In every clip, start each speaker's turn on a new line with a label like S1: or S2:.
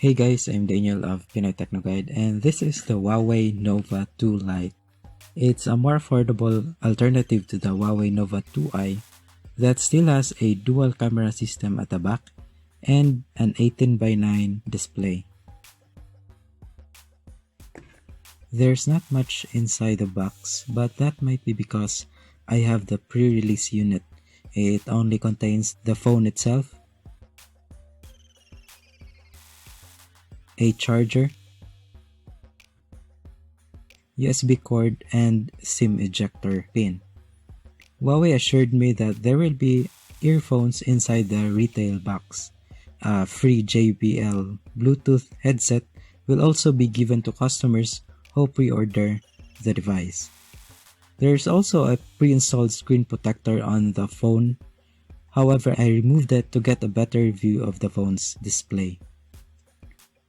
S1: Hey guys, I'm Daniel of Pinoy Techno Guide, and this is the Huawei Nova 2 Lite. It's a more affordable alternative to the Huawei Nova 2i that still has a dual camera system at the back and an 18:9 display. There's not much inside the box, but that might be because I have the pre-release unit. It only contains the phone itself, a charger, USB cord, and SIM ejector pin. Huawei assured me that there will be earphones inside the retail box. A free JBL Bluetooth headset will also be given to customers who pre-order the device. There's also a pre-installed screen protector on the phone. However, I removed it to get a better view of the phone's display.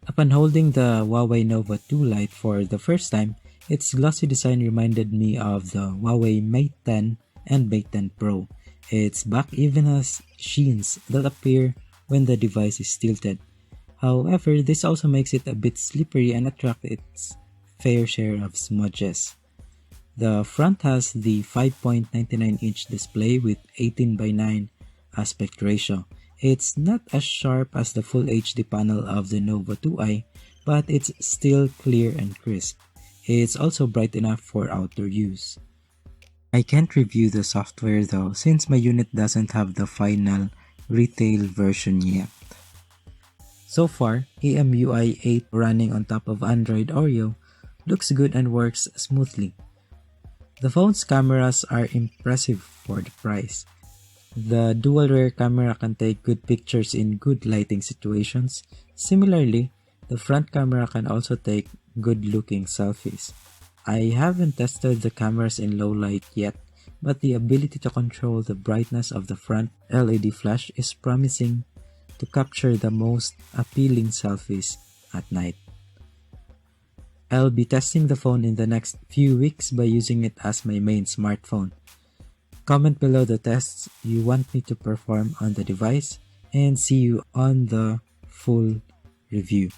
S1: Upon holding the Huawei Nova 2 Lite for the first time, its glossy design reminded me of the Huawei Mate 10 and Mate 10 Pro. Its back even has sheens that appear when the device is tilted. However, this also makes it a bit slippery and attracts its fair share of smudges. The front has the 5.99-inch display with 18:9 aspect ratio. It's not as sharp as the Full HD panel of the Nova 2i, but it's still clear and crisp. It's also bright enough for outdoor use. I can't review the software though, since my unit doesn't have the final retail version yet. So far, EMUI 8 running on top of Android Oreo looks good and works smoothly. The phone's cameras are impressive for the price. The dual rear camera can take good pictures in good lighting situations. Similarly, the front camera can also take good-looking selfies. I haven't tested the cameras in low light yet, but the ability to control the brightness of the front LED flash is promising to capture the most appealing selfies at night. I'll be testing the phone in the next few weeks by using it as my main smartphone. Comment below the tests you want me to perform on the device, and see you on the full review.